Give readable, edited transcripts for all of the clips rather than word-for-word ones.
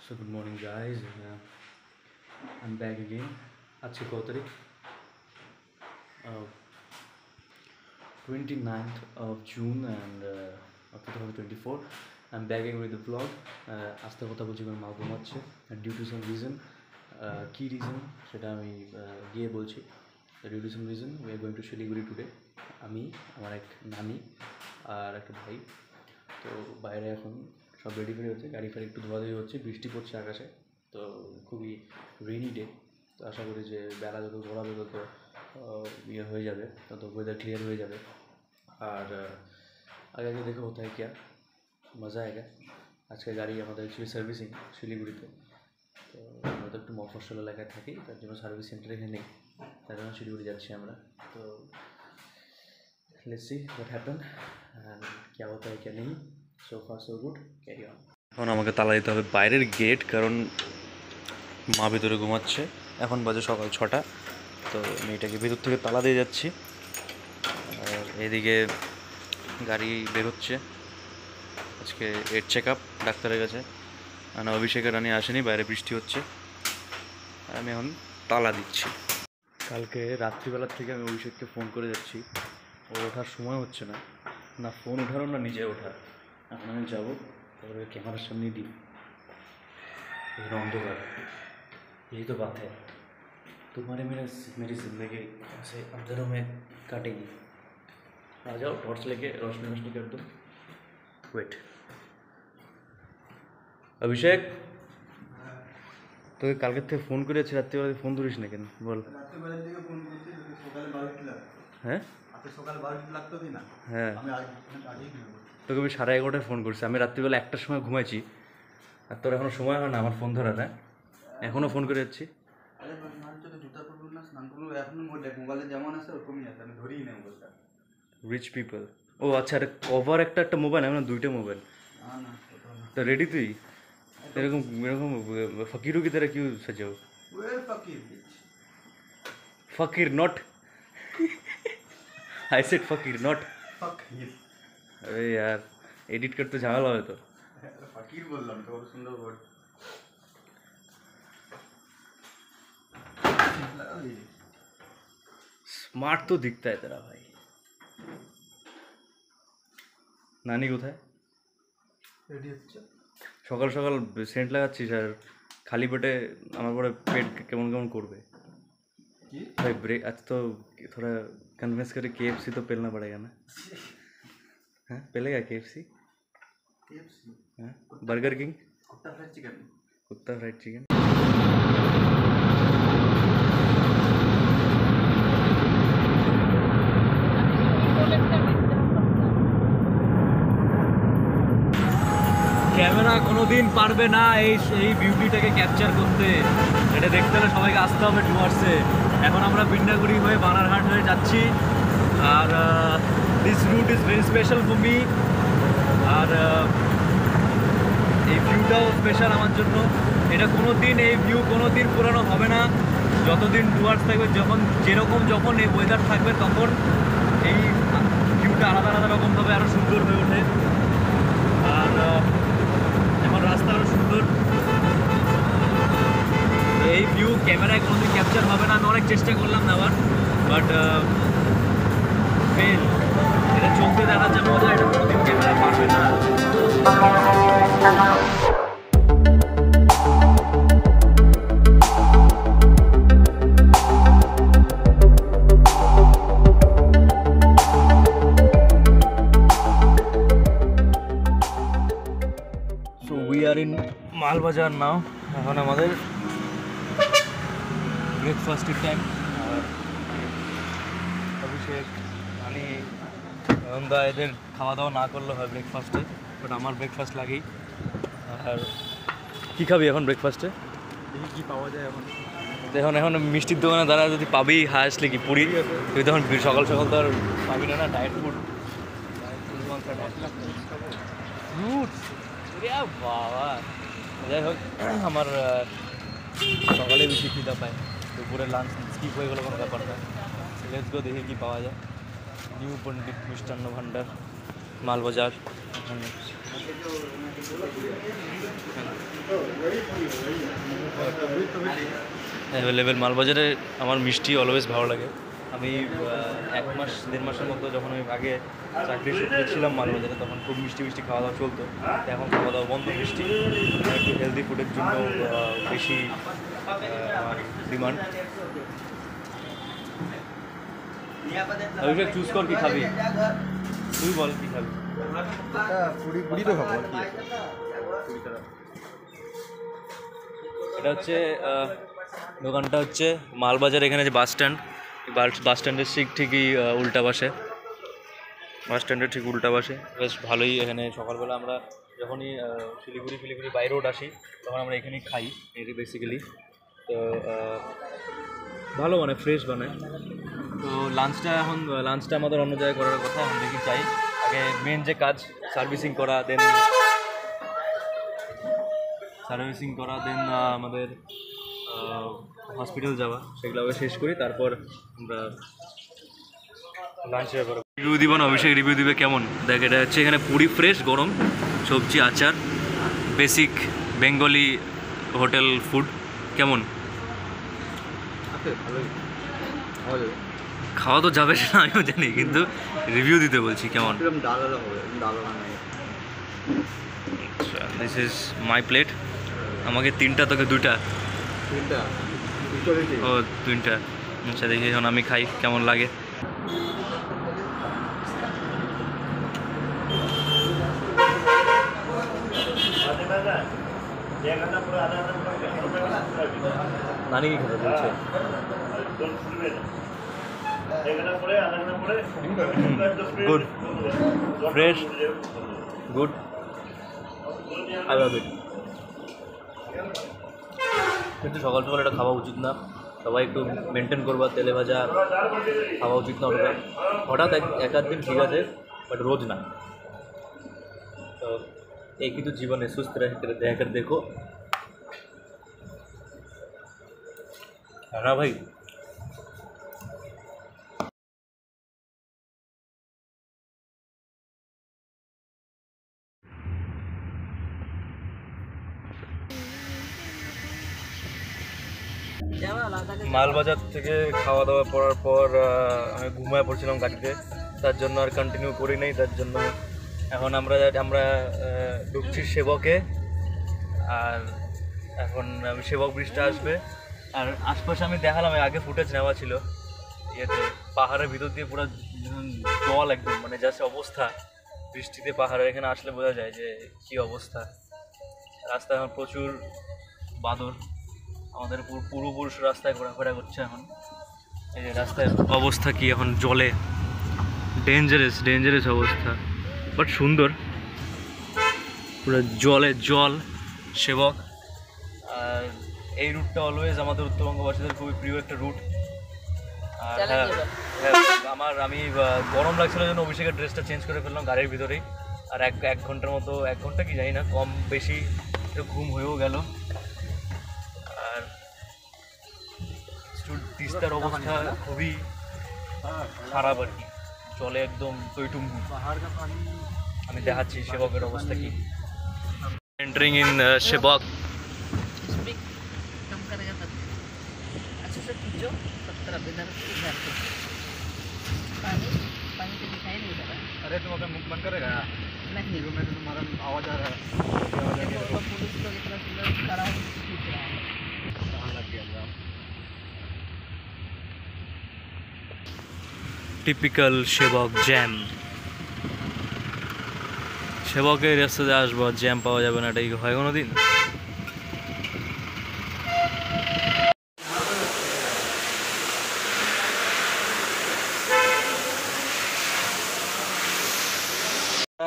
So good morning guys, I'm back again. Aaj kau tarikh? 29th of June and of 2024. I'm back again with the vlog. আজকে কথা বলছি কারণ মা ঘুমাচ্ছে due to some reason. কী reason সেটা আমি গিয়ে বলছি। Due to some reason we are going to Siliguri today. আমি, আমার এক নানি আর একটা ভাই। তো বাইরে এখন সব রেডি ফেডি হচ্ছে, গাড়ি ফাড়ি একটু ধোয়াধুয়ি হচ্ছে, বৃষ্টি পড়ছে আকাশে, তো খুবই রেনি ডে। তো আশা করি যে বেলা যত ঘোরাবে তত ইয়ে হয়ে যাবে, তত ওয়েদার ক্লিয়ার হয়ে যাবে। আর আগে আগে দেখো কোথায় क्या মজা আएगा। আজকে গাড়ি আমাদের অ্যাকচুয়ালি সার্ভিসিং শিলিগুড়িতে, তো আমরা তো একটু মফস্বল এলাকায় থাকি, তার জন্য সার্ভিস সেন্টার এখানে নেই, তার জন্য শিলিগুড়ি যাচ্ছি আমরা। তো let's see what happen and क्या होता है क्या नहीं। सो फार सो गुड, ক্যারি অন। এখন আমাকে তালা দিতে হবে বাইরের গেট, কারণ মা ভিতরে ঘুমাচ্ছে। এখন বাজে সকাল 6টা, তো আমি এটাকে ভিতর থেকে তালা দিয়ে যাচ্ছি। আর এদিকে গাড়ি বেরোচ্ছে, আজকে এর চেক আপ ডাক্তারের কাছে। আর অভিষেকের রানী আসেনি, বাইরে বৃষ্টি হচ্ছে, আমি এখন তালা দিচ্ছি। কালকে রাত্রিবেলার থেকে আমি অভিষেককে ফোন করে যাচ্ছি, ওর ওঠার সময় হচ্ছে না, না ফোন ওঠারও না নিজে ওঠার। এখন আমি যাবো, তারপরে ক্যামেরার সামনে দিই, लेकिन अंधकार यही तो बात है, तुम्हारे मेरी ज़िंदगी ऐसे अंधेरों में काटेगी। आ जाओ टॉर्च लेके, रोशनी रोशनी कर दो। वेट अभिषेक, তোকে কালকের থেকে ফোন করেছি, রাত্রিবেলা ফোন ধরিস না কেন বল? রাত্রিবেলার দিকে ফোন করছি, সকালে 12টা লাগতো। হ্যাঁ সকালে 12টা লাগতো কি না? হ্যাঁ, আমি আগেই তোকে আমি 11:30টায় ফোন করছি। আমি রাত্রিবেলা 1টার সময় ঘুমাইছি, আর তোর এখনো সময় হয় না আমার ফোন ধরার। হ্যাঁ, এখনও ফোন করে যাচ্ছি। আরে তো জুতা পরবো না, স্নান করবো, এখন মোবাইলে যেমন আছে ওরকমই আছে, আমি ধরিই না মোবাইলটা। Rich people. ও আচ্ছা, এটা কভার একটা মোবাইল, এমন 2টা মোবাইল। না না, ওটা না। তো রেডি তুই? এরকম এরকম ফকিরও কি तरह क्यों सजे हो? ওয়ে ফকির বিচ। फकीर नॉट आई सेड फकीर नॉट ফকির। अरे यार एडिट करते झमेला হবে তো। ফকির বললাম তো, কত সুন্দর ওয়ার্ড। स्मार्ट तो दिखता है तेरा भाई। নানি কোথায়? রেডি হচ্ছে। সকাল সকাল সেন্ট লাগাচ্ছিস আর খালি পেটে আমার পরে পেট কেমন কেমন করবে কি भाई? ब्रेक आज तो थोड़ा कन्विंस करे, KFC तो पेलना पड़ेगा ना? हाँ पेलेगा KFC? কেএফসি, हाँ बर्गर किंग, কুত্তা ফ্রাইড চিকেন। कुत्ता फ्राइड चिकन। ক্যামেরা কোনোদিন পারবে না এই বিউটিটাকে ক্যাপচার করতে। এটা দেখতে হলে সবাইকে আসতে হবে ডুয়ার্সে। এখন আমরা বিন্নাগুড়ি হয়ে বানারহাট হয়ে যাচ্ছি, আর this route is very special for me. আর এই ভিউটাও স্পেশাল আমার জন্য। এটা কোনো দিন, এই ভিউ কোনো দিন পুরানো হবে না যতদিন ডুয়ার্স থাকবে। যখন এই ওয়েদার থাকবে তখন এই ভিউটা আলাদা আলাদা রকমভাবে আরও সুন্দর হয়ে ওঠে। আর এখন রাস্তা আরও সুন্দর। এই ভিউ ক্যামেরায় কোনোদিন ক্যাপচার হবে না। আমি অনেক চেষ্টা করলাম নেওয়ার, বাট ফেল। এটা চলতে দেখার যে মজা, এটা কোনোদিন ক্যামেরা পারবে না। So we are in Malbazar নাও। এখন আমাদের ব্রেকফাস্টের টাইম। আর অভিষেক, মানে নন্দা এদের খাওয়া দাওয়া না করলে হয় ব্রেকফাস্টে, বাট আমার ব্রেকফাস্ট লাগেই। আর কী খাবি এখন ব্রেকফাস্টে? দেখি কি পাওয়া যায় এখন। এখন মিষ্টির দোকানে দাঁড়া যদি পাবি, হাসলে কি পুরি? তুই তখন সকাল সকাল তো আর পাবি না, ডায়েট ফুড। ফ্রুটস, বাবা। যাই হোক, আমার সকালে বেশি খিদা পায়, দুপুরে লাঞ্চ স্কিপ হয়ে গেলো, কোনো ব্যাপার না। লেটস গো, দেখি কী পাওয়া যায়। নিউ পণ্ডিত মিষ্টান্ন ভাণ্ডার। মালবাজার অ্যাভেলেবেল। মালবাজারে আমার মিষ্টি অলওয়েজ ভালো লাগে। আমি 1-1.5 মাসের মতো যখন আমি আগে চাকরি সূত্রে ছিলাম মালবাজারে, তখন খুব মিষ্টি মিষ্টি খাওয়া দাওয়া চলতো। এখন খাওয়া দাওয়া বন্ধ মিষ্টি, একটু হেলদি ফুডের জন্য বেশি আমার ডিমান্ড। অভিষেক চুজ কর কি খাবি, তুই বল কি খাবি। পুরি তো খাবো। এটা হচ্ছে দোকানটা হচ্ছে মালবাজার। এখানে যে বাস স্ট্যান্ড, বাস স্ট্যান্ডের ঠিকই উল্টা পাশে, বাস স্ট্যান্ডের ঠিক উল্টা পাশে। বেশ ভালোই। এখানে সকালবেলা আমরা যখনই শিলিগুড়ি বাই রোড আসি, তখন আমরা এখানেই খাই এটা বেসিক্যালি। তো ভালো বানায়, ফ্রেশ বানায়। তো লাঞ্চটা আমাদের অন্য জায়গায় করার কথা, এখন দেখি চাই। আগে মেন যে কাজ সার্ভিসিং করা, দেন আমাদের হসপিটাল যাওয়া, সেগুলো আগে শেষ করি, তারপর আমরা লাঞ্চ করব। রিভিউ দিব না, অভিষেক রিভিউ দিবে কেমন দেখ। এটা হচ্ছে এখানে পুরি ফ্রেশ গরম, সবজি আচার, বেসিক বেঙ্গলি হোটেল ফুড। কেমন? খাওয়া তো যাবে না আমিও জানি, কিন্তু রিভিউ দিতে বলছি কেমন। আচ্ছা, দিস ইজ মাই প্লেট। আমাকে 3টা, তোকে 2টা। ও 2টা। আচ্ছা দেখি এখন আমি খাই কেমন লাগে। নানি কি খেতে বলছে? Good, fresh, good, I love it. কিন্তু সকাল সকাল এটা খাওয়া উচিত না, সবাই একটু মেনটেন করবা। তেলে ভাজা খাওয়া উচিত না ওটা। হঠাৎ এক আধ দিন ঠিক আছে, বাট রোজ না। তো एक ही तो जीवन है, सुस्त रहकर देखो, है ना भाई। মালবাজার থেকে খাওয়া দাওয়া করার পর আমি ঘুমায় পড়ছিলাম গাড়িতে, তার জন্য আর কন্টিনিউ করি নাই। তার জন্য এখন আমরা ঢুকছি সেবকে। আর এখন সেবক ব্রিজটা আসবে। আর আশপাশে আমি দেখালাম, আগে ফুটেজ নেওয়া ছিল ইয়েতে, পাহাড়ের ভিতর দিয়ে পুরো জল একদম, মানে জাস্ট অবস্থা। বৃষ্টিতে পাহাড়ের এখানে আসলে বোঝা যায় যে কী অবস্থা। রাস্তায় এখন প্রচুর বাদর, আমাদের পূর্বপুরুষ রাস্তায় ঘোরাফেরা করছে এখন। এই যে রাস্তায় অবস্থা কি এখন, জলে ডেঞ্জারাস অবস্থা, বাট সুন্দর। পুরো জল সেবক। আর এই রুটটা অলওয়েজ আমাদের উত্তরবঙ্গবাসীদের খুবই প্রিয় একটা রুট। আর আমি গরম লাগছিল জন্য অভিষেকের ড্রেসটা চেঞ্জ করে ফেললাম গাড়ির ভিতরেই। আর এক ঘন্টার মতো, 1 ঘন্টা কি জানি না, কম বেশি একটু ঘুম হয়েও গেল। আর তিস্তার অবস্থা খুবই খারাপ আর কি, জলে একদম টইটুম্বু। আমি দেখাচ্ছি সেবকের অবস্থা কি। এন্টারিং ইন সেবক। अरे तुम अपना मुख बंद करेगा? नहीं, मैं तो तुम्हारा आवाज आ रहा है। पुलिस लोग इतना सुंदर खड़ा हो खींच रहा है, कहाँ लग गया? টিপিক্যাল সেবক জ্যাম। সেবকের রাস্তাতে আসবো, জ্যাম পাওয়া যাবে না, এটা কি হয় কোনো দিন?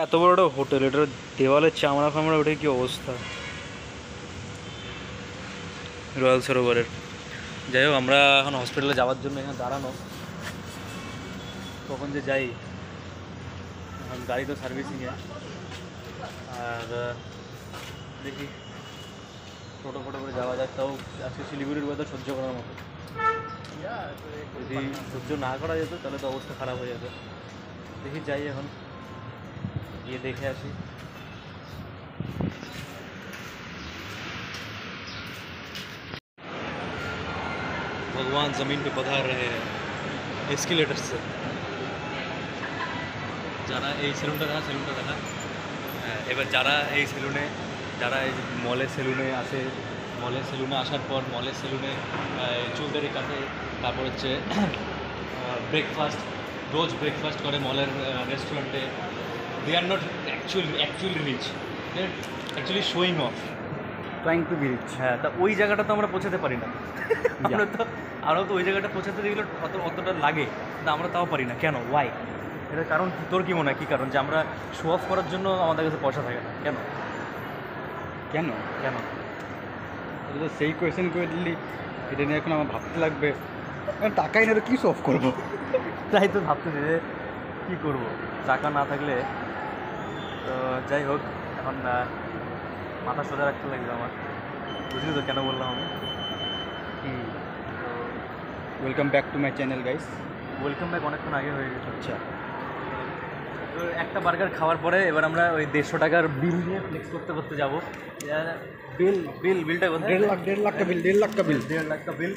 এত বড় একটা হোটেল, এটার দেওয়ালের চামড়া ফামড়া ওঠে কি অবস্থা রয়্যাল সরোবরের। যাই হোক, আমরা এখন হসপিটালে যাওয়ার জন্য এখানে দাঁড়ানো, কখন যে যাই। এখন গাড়ি তো সার্ভিসিংয়ে, আর দেখি টোটো করে যাওয়া যায়। তাও আজকে শিলিগুড়ির ওয়েদার সহ্য করার মতো, যদি সহ্য না করা যেত তাহলে তো অবস্থা খারাপ হয়ে যেত। দেখি যাই এখন। গিয়ে দেখে আসি। भगवान ज़मीन पे पधार रहे हैं एस्केलेटर से। যারা এই সেলুনটা দেখা এবার যারা এই সেলুনে যারা এই মলের সেলুনে আসে, মলের সেলুনে আসার পর মলের সেলুনে চুলদারি কাটে, তারপর হচ্ছে ব্রেকফাস্ট, রোজ ব্রেকফাস্ট করে মলের রেস্টুরেন্টে, they are not actually rich, they actually showing off, trying to be rich. হ্যাঁ, তা ওই জায়গাটা তো আমরা পৌঁছাতে পারি না। আমরা তো ওই জায়গাটা পৌঁছাতে গেলে অতটা লাগে, তা আমরা তাও পারি না। কেন? ওয়াই? এটার কারণ তোর কি মনে হয় কী কারণ? যে আমরা শো অফ করার জন্য আমাদের কাছে পয়সা থাকে না কেন? কেন কেন? এটা তো সেই কোয়েশ্চেন করে দিলি, এটা নিয়ে এখন আমার ভাবতে লাগবে। টাকাই না তো কী অফ করবো? তাই তো ভাবতেছি যে কী করবো, টাকা না থাকলে। তো যাই হোক, এখন মাথা সোজা রাখতে লাগবে আমার, বুঝলি তো কেন বললাম আমি। Welcome back to my channel guys. Welcome back অনেকক্ষণ আগে হয়ে গেছে। আচ্ছা, তো একটা বার্গার খাওয়ার পরে এবার আমরা ওই 150 টাকার বিল নিয়ে ফ্লেক্স করতে যাবো। বিলটা কোথায়? 1.5 লাখ কা বিল, 1.5 লাখ কা বিল, 1.5 লাখ কা বিল,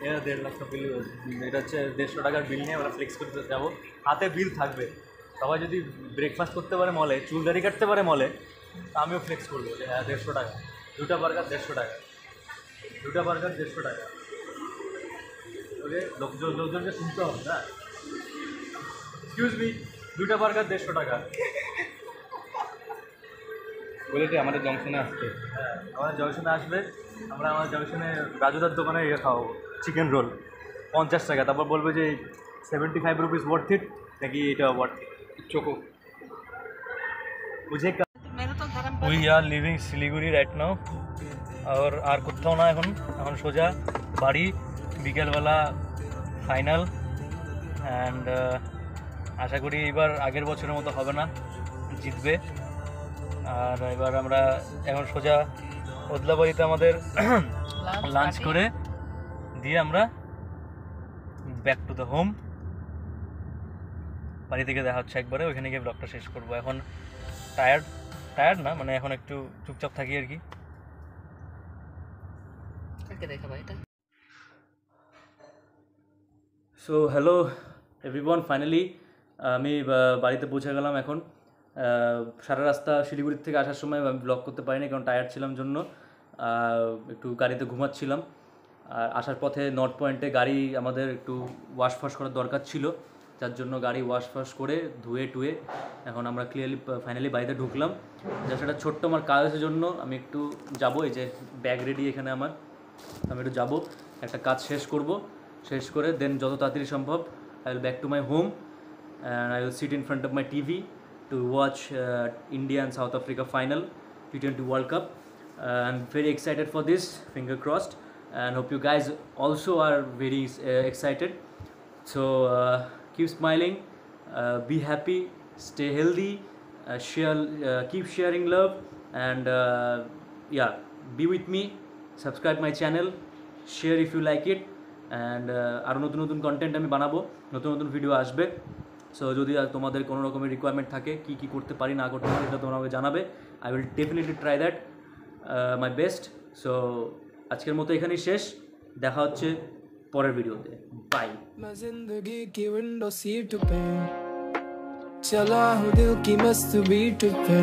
1.5 লাখ কা বিল। এটা হচ্ছে 150 টাকার বিল নিয়ে আমরা ফ্লেক্স করতে যাবো। হাতে বিল থাকবে, সবাই যদি ব্রেকফাস্ট করতে পারে মলে, চুলদারি কাটতে পারে মলে, তা আমিও ফ্লেক্স করবো যে হ্যাঁ 150 টাকা, 2টা বার্গার 150 টাকা, 2টা বার্গার 150 টাকা। ওকে, লোকজনকে শুনতে হবে না। এক্সকিউজ মি, 2টা বার্গার 150 টাকা। বলেছে আমাদের জংশনে আসছে। হ্যাঁ, আমাদের জংশনে আসবে, আমরা আমার জংশনে রাজুদার দোকানে ইয়ে খাওয়াবো, চিকেন রোল 50 টাকা। তারপর বলবে যে 75 रुपीज़ ওয়ার্থ ইট নাকি এটা ওয়ার্থ ইট। চোখো বুঝে we are living Siliguri right now. আর কোথাও না, এখন সোজা বাড়ি। বিকেলবেলা ফাইনাল, অ্যান্ড আশা করি এবার আগের বছরের মতো হবে না, জিতবে। আর এবার আমরা এখন সোজা ওদলাবাড়িতে আমাদের লাঞ্চ করে দিয়ে আমরা ব্যাক টু দ্য হোম। বাড়ি থেকে দেখা হচ্ছে একবারে, ওইখানে গিয়ে ব্লগটা শেষ করবো। এখন টায়ার্ড না, মানে এখন একটু চুপচাপ থাকি আর কি। সো হ্যালো এভরিওয়ান, ফাইনালি আমি বাড়িতে পৌঁছে গেলাম। এখন সারা রাস্তা শিলিগুড়ির থেকে আসার সময় আমি ব্লগ করতে পারিনি, কারণ টায়ার্ড ছিলাম জন্য, একটু গাড়িতে ঘুমাচ্ছিলাম। আর আসার পথে নর্থ পয়েন্টে গাড়ি আমাদের একটু ওয়াশ করার দরকার ছিল, যার জন্য গাড়ি ওয়াশ করে ধুয়ে টুয়ে এখন আমরা ফাইনালি বাড়িতে ঢুকলাম। যা সেটা ছোট্ট আমার কাজের জন্য আমি একটু যাব, এই যে ব্যাগ রেডি এখানে আমার, আমি একটু যাব, একটা কাজ শেষ করে দেন যত তাড়াতাড়ি সম্ভব I will back to my home and I will sit in front of my TV to watch India and South Africa final T20 World Cup. I'm very excited for this, finger crossed, and hope you guys also are very excited. So keep smiling, be happy, stay healthy, keep sharing love, and yeah, be with me, subscribe my channel, share if you like it, and আরও নতুন content আমি বানাবো, নতুন video আসবে। So যদি তোমাদের কোনো রকমের রিকোয়ারমেন্ট থাকে কী করতে পারি না করতে পারি, এটা তোমরা আমাকে জানাবে। I will definitely try that my best. So আজকের মতো এখানেই শেষ, দেখা হচ্ছে পরের ভিডিওতে। বাই। जिंदगी की विंडो सीट पे चला हूँ दिल की मस्त बीट पे।